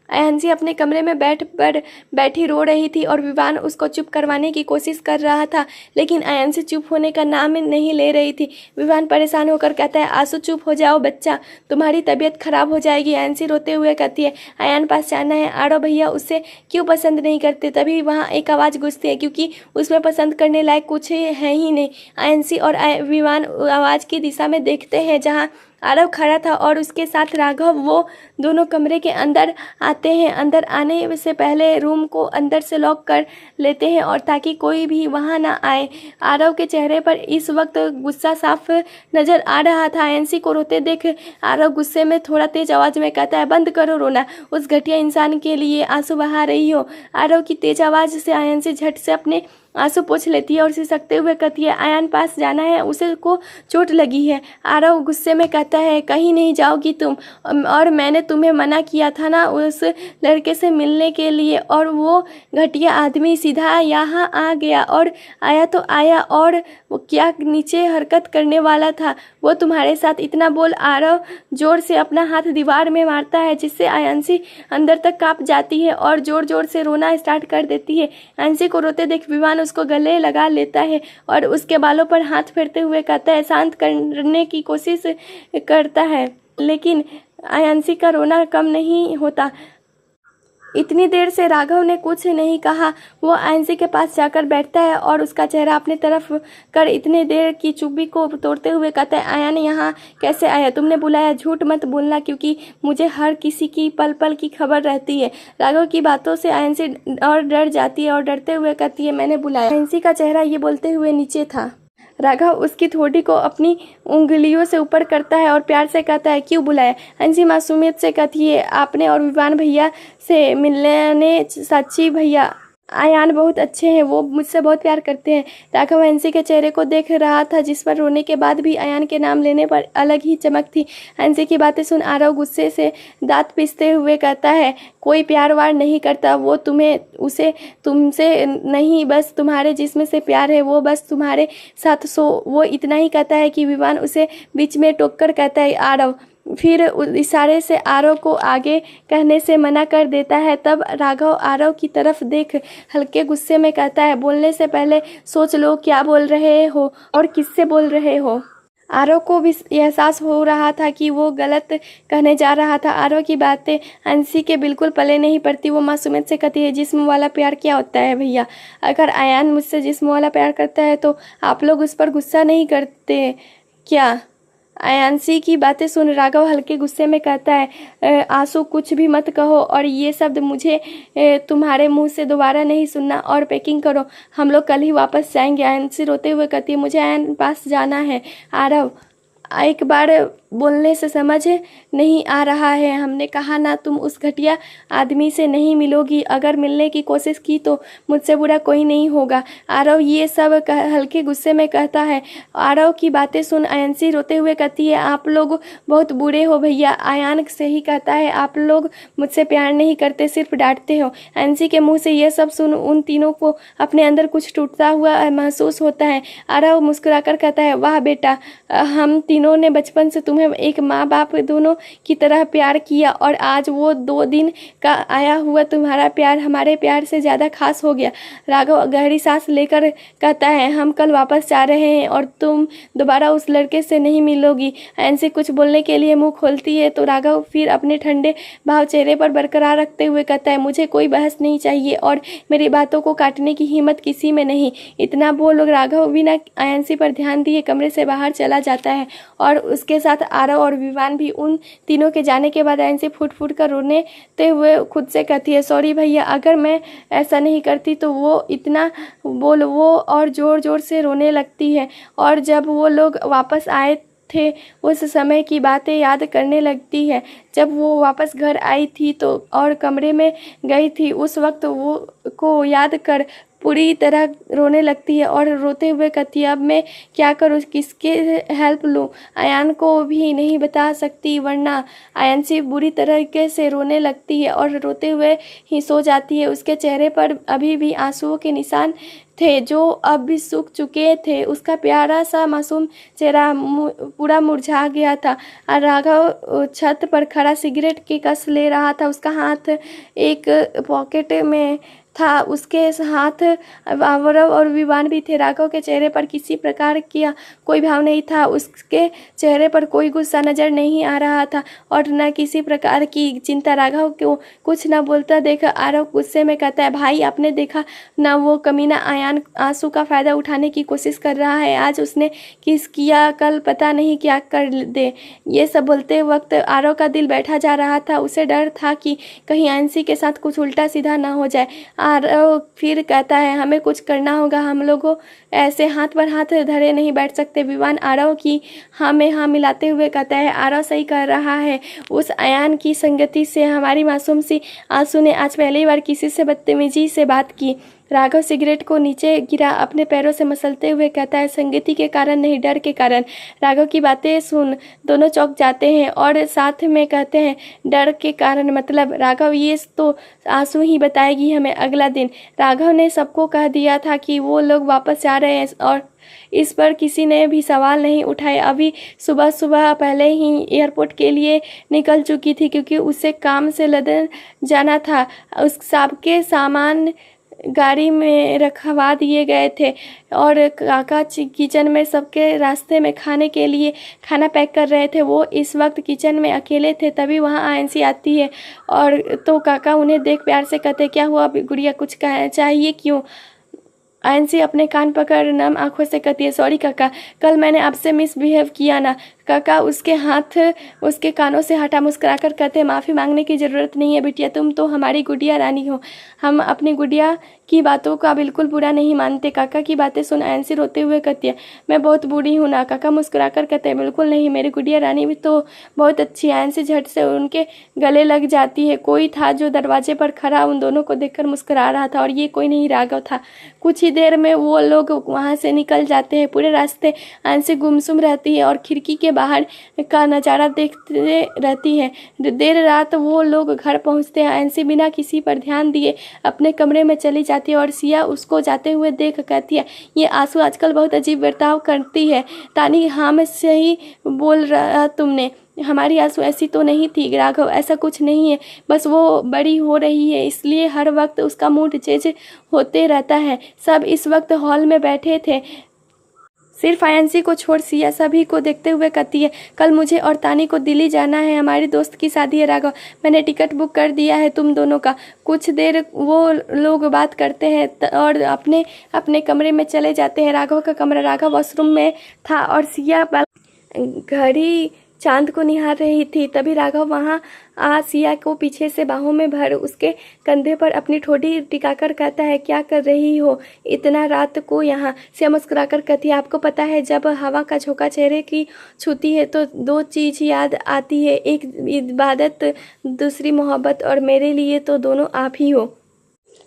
आयांशी अपने कमरे में बैठी रो रही थी और विवान उसको चुप करवाने की कोशिश कर रहा था, लेकिन आयांशी चुप होने का नाम नहीं ले रही थी। विवान परेशान होकर कहता है, आंसू चुप हो जाओ बच्चा, तुम्हारी तबीयत खराब हो जाएगी। आयांशी रोते हुए कहती है, अयान पास जाना है, आरव भैया उससे क्यों पसंद नहीं करते। तभी वहाँ एक आवाज़ गूंजती है, क्योंकि उसमें पसंद करने लायक कुछ है ही नहीं। आयांशी और विवान आवाज़ की दिशा में देखते हैं जहाँ आरव खड़ा था और उसके साथ राघव। वो दोनों कमरे के अंदर आते हैं। अंदर आने से पहले रूम को अंदर से लॉक कर लेते हैं और ताकि कोई भी वहां ना आए। आरव के चेहरे पर इस वक्त गुस्सा साफ नजर आ रहा था। आयांशी को रोते देख आरव गुस्से में थोड़ा तेज आवाज में कहता है, बंद करो रोना, उस घटिया इंसान के लिए आंसू बहा रही हो। आरव की तेज आवाज से आयांशी झट से अपने आंसू पोंछ लेती है और सिसकते हुए कहती है, अयान पास जाना है, उसे को चोट लगी है। आरव गुस्से में कहता है, कहीं नहीं जाओगी तुम, और मैंने तुम्हें मना किया था ना उस लड़के से मिलने के लिए, और वो घटिया आदमी सीधा यहाँ आ गया और आया तो आया, और वो क्या नीचे हरकत करने वाला था वो तुम्हारे साथ। इतना बोल आरव जोर से अपना हाथ दीवार में मारता है, जिससे आयांशी अंदर तक कांप जाती है और जोर जोर से रोना स्टार्ट कर देती है। आयांशी को रोते देख विवान उसको गले लगा लेता है और उसके बालों पर हाथ फेरते हुए कहता है, शांत करने की कोशिश करता है, लेकिन आयांशी का रोना कम नहीं होता। इतनी देर से राघव ने कुछ नहीं कहा। वो आयांशी के पास जाकर बैठता है और उसका चेहरा अपने तरफ कर इतने देर की चुप्पी को तोड़ते हुए कहता है, अयान यहाँ कैसे आया? तुमने बुलाया? झूठ मत बोलना, क्योंकि मुझे हर किसी की पल पल की खबर रहती है। राघव की बातों से आयांशी और डर जाती है और डरते हुए कहती है, मैंने बुलाया। आयांशी का चेहरा ये बोलते हुए नीचे था। राघव उसकी ठोड़ी को अपनी उंगलियों से ऊपर करता है और प्यार से कहता है, क्यों बुलाया? आयांशी मासूमियत से कहती है, आपने और विवान भैया से मिलने। सच्ची भैया अयान बहुत अच्छे हैं, वो मुझसे बहुत प्यार करते हैं। राघव आयांशी के चेहरे को देख रहा था, जिस पर रोने के बाद भी अयान के नाम लेने पर अलग ही चमक थी। आयांशी की बातें सुन आरव गुस्से से दांत पीसते हुए कहता है, कोई प्यार वार नहीं करता, वो उसे तुमसे नहीं, बस तुम्हारे जिस्म से प्यार है, वो बस तुम्हारे साथ। सो वो इतना ही कहता है कि विवान उसे बीच में टोककर कहता है, आरव। फिर इशारे से आरव को आगे कहने से मना कर देता है। तब राघव आरव की तरफ देख हल्के गुस्से में कहता है, बोलने से पहले सोच लो क्या बोल रहे हो और किससे बोल रहे हो। आरव को भी एहसास हो रहा था कि वो गलत कहने जा रहा था। आरव की बातें आयांशी के बिल्कुल पले नहीं पड़ती। वो मासूमियत से कहती है, जिस्म वाला प्यार क्या होता है भैया? अगर अयान मुझसे जिस्म वाला प्यार करता है तो आप लोग उस पर गुस्सा नहीं करते क्या? आयांशी की बातें सुन राघव हल्के गुस्से में कहता है, आंसू कुछ भी मत कहो, और ये शब्द मुझे तुम्हारे मुंह से दोबारा नहीं सुनना, और पैकिंग करो, हम लोग कल ही वापस जाएंगे। आयांशी रोते हुए कहती है, मुझे अयान पास जाना है। आरव एक बार बोलने से समझ नहीं आ रहा है। हमने कहा ना, तुम उस घटिया आदमी से नहीं मिलोगी। अगर मिलने की कोशिश की तो मुझसे बुरा कोई नहीं होगा। आरव ये सब हल्के गुस्से में कहता है। आरव की बातें सुन आयांशी रोते हुए कहती है, आप लोग बहुत बुरे हो भैया। आयान से ही कहता है, आप लोग मुझसे प्यार नहीं करते, सिर्फ डांटते हो। आयांशी के मुंह से यह सब सुन उन तीनों को अपने अंदर कुछ टूटता हुआ महसूस होता है। आरव मुस्कुराकर कहता है, वाह बेटा, हम तीनों ने बचपन से तुम्हें एक माँ बाप दोनों की तरह प्यार किया और आज वो 2 दिन का आया हुआ तुम्हारा प्यार हमारे प्यार से ज़्यादा खास हो गया। राघव गहरी सांस लेकर कहता है, हम कल वापस जा रहे हैं और तुम दोबारा उस लड़के से नहीं मिलोगी। ऐसे कुछ बोलने के लिए मुंह खोलती है तो राघव फिर अपने ठंडे भाव चेहरे पर बरकरार रखते हुए कहता है, मुझे कोई बहस नहीं चाहिए और मेरी बातों को काटने की हिम्मत किसी में नहीं। इतना बोल राघव बिना आयांशी पर ध्यान दिए कमरे से बाहर चला जाता है और उसके साथ आरव और विवान भी। उन तीनों के जाने के बाद आयांशी फूट फूट कर रोने हुए खुद से कहती है, सॉरी भैया, अगर मैं ऐसा नहीं करती तो वो इतना बोल वो और ज़ोर ज़ोर से रोने लगती है। और जब वो लोग वापस आए थे उस समय की बातें याद करने लगती है, जब वो वापस घर आई थी तो और कमरे में गई थी, उस वक्त वो को याद कर पूरी तरह रोने लगती है और रोते हुए कहती है, अब मैं क्या करूँ, किसके हेल्प लूँ, आयान को भी नहीं बता सकती। वरना आयांशी बुरी तरीके से रोने लगती है और रोते हुए ही सो जाती है। उसके चेहरे पर अभी भी आंसुओं के निशान थे जो अब भी सूख चुके थे। उसका प्यारा सा मासूम चेहरा पूरा मुरझा गया था। राघव छत पर खड़ा सिगरेट की कस ले रहा था। उसका हाथ एक पॉकेट में था, उसके हाथ आरव और विवान भी थे। राघव के चेहरे पर किसी प्रकार का कोई भाव नहीं था। उसके चेहरे पर कोई गुस्सा नजर नहीं आ रहा था और न किसी प्रकार की चिंता। राघव को कुछ न बोलता देख आरव गुस्से में कहता है, भाई आपने देखा ना, वो कमीना आयान आंसू का फायदा उठाने की कोशिश कर रहा है। आज उसने किस किया, कल पता नहीं क्या कर दे। ये सब बोलते वक्त आरव का दिल बैठा जा रहा था। उसे डर था कि कहीं आयांशी के साथ कुछ उल्टा सीधा ना हो जाए। आरव फिर कहता है, हमें कुछ करना होगा, हम लोगों ऐसे हाथ पर हाथ धरे नहीं बैठ सकते। विवान आरव की हाँ में हाँ मिलाते हुए कहता है, आरव सही कह रहा है। उस आयान की संगति से हमारी मासूम सी आंसू ने आज पहली बार किसी से बदतमीजी से बात की। राघव सिगरेट को नीचे गिरा अपने पैरों से मसलते हुए कहता है, संगति के कारण नहीं, डर के कारण। राघव की बातें सुन दोनों चौंक जाते हैं और साथ में कहते हैं, डर के कारण मतलब? राघव ये तो आंसू ही बताएगी हमें अगला दिन। राघव ने सबको कह दिया था कि वो लोग वापस जा रहे हैं और इस पर किसी ने भी सवाल नहीं उठाए। अभी सुबह सुबह पहले ही एयरपोर्ट के लिए निकल चुकी थी क्योंकि उसे काम से लंदन जाना था। उस सबके सामान गाड़ी में रखवा दिए गए थे और काका किचन में सबके रास्ते में खाने के लिए खाना पैक कर रहे थे। वो इस वक्त किचन में अकेले थे, तभी वहाँ आयांशी आती है और तो काका उन्हें देख प्यार से कहते, क्या हुआ गुड़िया, कुछ चाहिए क्यों? आयांशी अपने कान पकड़ नम आंखों से कहती है, सॉरी काका, कल मैंने आपसे मिसबिहेव किया ना। काका उसके हाथ उसके कानों से हटा मुस्कुराकर कहते हैं, माफ़ी मांगने की ज़रूरत नहीं है बिटिया, तुम तो हमारी गुड़िया रानी हो। हम अपनी गुड़िया की बातों का बिल्कुल बुरा नहीं मानते। काका की बातें सुन आयांशी रोते हुए कहती है, मैं बहुत बुरी हूँ ना? काका मुस्कुराकर कहते हैं, बिल्कुल नहीं, मेरी गुड़िया रानी भी तो बहुत अच्छी है। आयांशी झट से उनके गले लग जाती है। कोई था जो दरवाजे पर खड़ा उन दोनों को देखकर मुस्कुरा रहा था और ये कोई नहीं, राघव था। कुछ ही देर में वो लोग वहाँ से निकल जाते हैं। पूरे रास्ते आयांशी गुमसुम रहती है और खिड़की के बाहर का नज़ारा देखते रहती है। देर रात वो लोग घर पहुँचते हैं। आयांशी बिना किसी पर ध्यान दिए अपने कमरे में चली जाती है और सिया उसको जाते हुए देख कहती है, ये आंसू आजकल बहुत अजीब बर्ताव करती है। तानी, हाँ मैं सही बोल रहा तुमने, हमारी आंसू ऐसी तो नहीं थी। राघव, ऐसा कुछ नहीं है, बस वो बड़ी हो रही है इसलिए हर वक्त उसका मूड चेंज होते रहता है। सब इस वक्त हॉल में बैठे थे, सिर्फ आयांशी को छोड़। सिया सभी को देखते हुए कहती है, कल मुझे और तानी को दिल्ली जाना है, हमारी दोस्त की शादी है राघव, मैंने टिकट बुक कर दिया है तुम दोनों का। कुछ देर वो लोग बात करते हैं और अपने अपने कमरे में चले जाते हैं। राघव का कमरा, राघव वॉशरूम में था और सिया घड़ी चांद को निहार रही थी। तभी राघव वहाँ आ सिया को पीछे से बाहों में भर उसके कंधे पर अपनी ठोड़ी टिकाकर कहता है, क्या कर रही हो इतना रात को यहाँ? सिया मुस्कुराकर कहती है, आपको पता है जब हवा का झोंका चेहरे की छूती है तो दो चीज़ याद आती है, एक इबादत, दूसरी मोहब्बत, और मेरे लिए तो दोनों आप ही हो।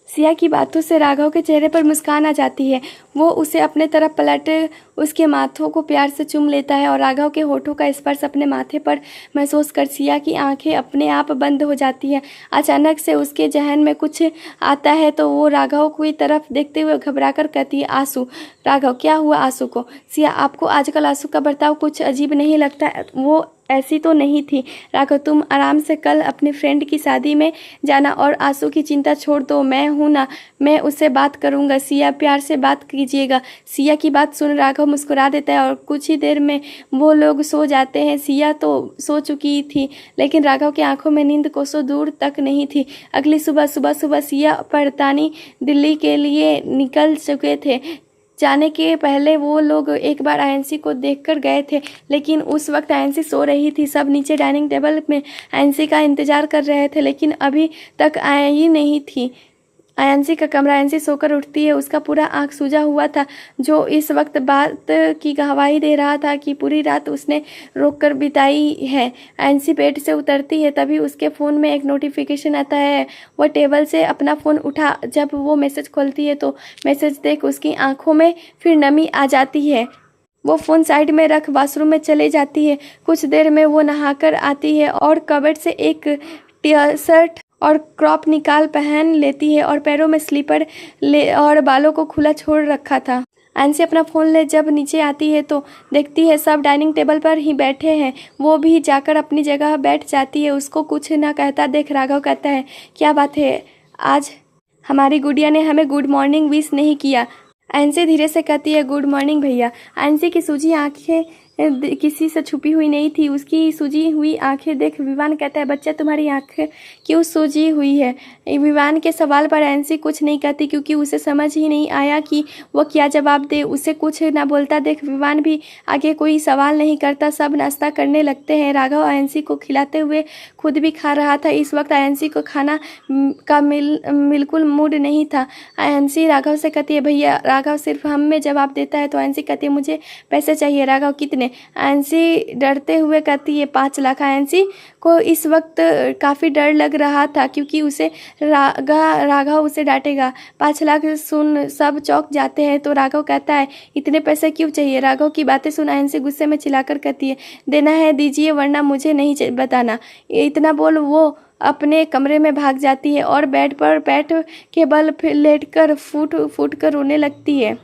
सिया की बातों से राघव के चेहरे पर मुस्कान आ जाती है। वो उसे अपने तरफ पलट उसके माथों को प्यार से चूम लेता है और राघव के होठों का स्पर्श अपने माथे पर महसूस कर सिया की आंखें अपने आप बंद हो जाती हैं। अचानक से उसके जहन में कुछ आता है तो वो राघव की तरफ देखते हुए घबराकर कहती है, आंसू? राघव, क्या हुआ आंसू को? सिया, आपको आजकल आंसू का बर्ताव कुछ अजीब नहीं लगता? वो ऐसी तो नहीं थी। राघव, तुम आराम से कल अपनी फ्रेंड की शादी में जाना और आंसू की चिंता छोड़ दो, मैं हूं ना, मैं उससे बात करूंगा। सिया, प्यार से बात कीजिएगा। सिया की बात सुन राघव मुस्कुरा देता है और कुछ ही देर में वो लोग सो जाते हैं। सिया तो सो चुकी थी लेकिन राघव की आंखों में नींद कोसों दूर तक नहीं थी। अगली सुबह सिया पड़तानी दिल्ली के लिए निकल चुके थे। जाने के पहले वो लोग एक बार आयंसी को देखकर गए थे, लेकिन उस वक्त आयंसी सो रही थी। सब नीचे डाइनिंग टेबल में आयंसी का इंतजार कर रहे थे, लेकिन अभी तक आई ही नहीं थी। आयंसी का कमरा, आयंसी सोकर उठती है। उसका पूरा आँख सूजा हुआ था, जो इस वक्त बात की गवाही दे रहा था कि पूरी रात उसने रोककर बिताई है। आयंसी बेड से उतरती है, तभी उसके फ़ोन में एक नोटिफिकेशन आता है। वह टेबल से अपना फ़ोन उठा, जब वो मैसेज खोलती है तो मैसेज देख उसकी आंखों में फिर नमी आ जाती है। वो फ़ोन साइड में रख वॉशरूम में चले जाती है। कुछ देर में वो नहाकर आती है और कबर्ड से एक टी शर्ट और क्रॉप निकाल पहन लेती है और पैरों में स्लीपर ले और बालों को खुला छोड़ रखा था। आयंसी अपना फ़ोन ले जब नीचे आती है तो देखती है सब डाइनिंग टेबल पर ही बैठे हैं। वो भी जाकर अपनी जगह बैठ जाती है। उसको कुछ न कहता देख राघव कहता है, क्या बात है, आज हमारी गुड़िया ने हमें गुड मॉर्निंग विश नहीं किया? आयंसी धीरे से कहती है, गुड मॉर्निंग भैया। आयंसी की सूजी आंखें किसी से छुपी हुई नहीं थी। उसकी सूजी हुई आंखें देख विवान कहता है, बच्चा तुम्हारी आंखें क्यों सूजी हुई है? विवान के सवाल पर आयंसी कुछ नहीं कहती, क्योंकि उसे समझ ही नहीं आया कि वो क्या जवाब दे। उसे कुछ ना बोलता देख विवान भी आगे कोई सवाल नहीं करता। सब नाश्ता करने लगते हैं। राघव आयंसी को खिलाते हुए खुद भी खा रहा था। इस वक्त आयंसी को खाना का बिल्कुल मूड नहीं था। आयंसी राघव से कहती है, भैया। राघव सिर्फ हम में जवाब देता है तो आयंसी कहती है, मुझे पैसे चाहिए। राघव, कितने? आयंसी डरते हुए कहती है, 5 लाख। आयंसी को इस वक्त काफ़ी डर लग रहा था, क्योंकि उसे राघव उसे डांटेगा। 5 लाख सुन सब चौंक जाते हैं। तो राघव कहता है, इतने पैसे क्यों चाहिए? राघव की बातें सुन आयंसी गुस्से में चिल्लाकर कहती है, देना है दीजिए, वरना मुझे नहीं बताना। इतना बोल वो अपने कमरे में भाग जाती है और बेड पर बैठ के बल लेटकर फूट कर रोने लगती है।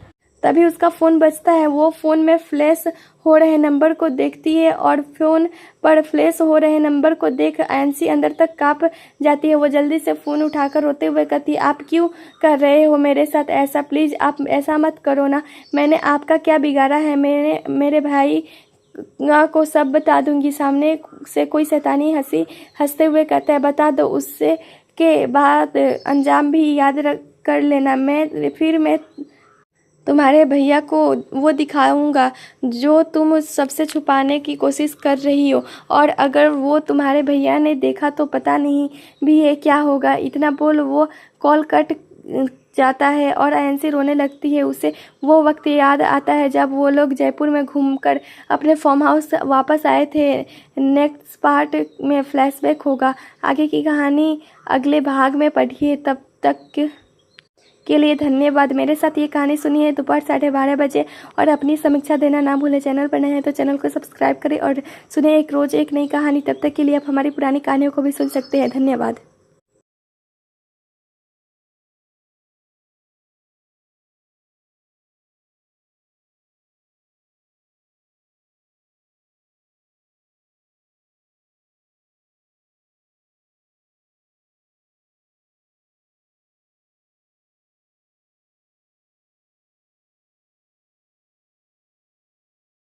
तभी उसका फ़ोन बजता है। वो फ़ोन में फ्लैश हो रहे नंबर को देखती है और फ़ोन पर फ्लैश हो रहे नंबर को देख आयंसी अंदर तक काँप जाती है। वो जल्दी से फ़ोन उठाकर रोते हुए कहती है, आप क्यों कर रहे हो मेरे साथ ऐसा? प्लीज़ आप ऐसा मत करो ना। मैंने आपका क्या बिगाड़ा है? मेरे भाई को सब बता दूंगी। सामने से कोई शैतानी हंसते हुए कहता है, बता दो, उससे के बाद अंजाम भी याद कर लेना। मैं तुम्हारे भैया को वो दिखाऊंगा जो तुम सबसे छुपाने की कोशिश कर रही हो, और अगर वो तुम्हारे भैया ने देखा तो पता नहीं भी है क्या होगा। इतना बोल वो कॉल कट जाता है और आयंसी रोने लगती है। उसे वो वक्त याद आता है जब वो लोग जयपुर में घूमकर अपने फार्म हाउस वापस आए थे। नेक्स्ट पार्ट में फ्लैशबैक होगा। आगे की कहानी अगले भाग में पढ़िए। तब तक के लिए धन्यवाद। मेरे साथ ये कहानी सुनी है दोपहर 12:30 बजे, और अपनी समीक्षा देना ना भूलें। चैनल पर नए हैं तो चैनल को सब्सक्राइब करें और सुने एक रोज़ एक नई कहानी। तब तक के लिए आप हमारी पुरानी कहानियों को भी सुन सकते हैं। धन्यवाद।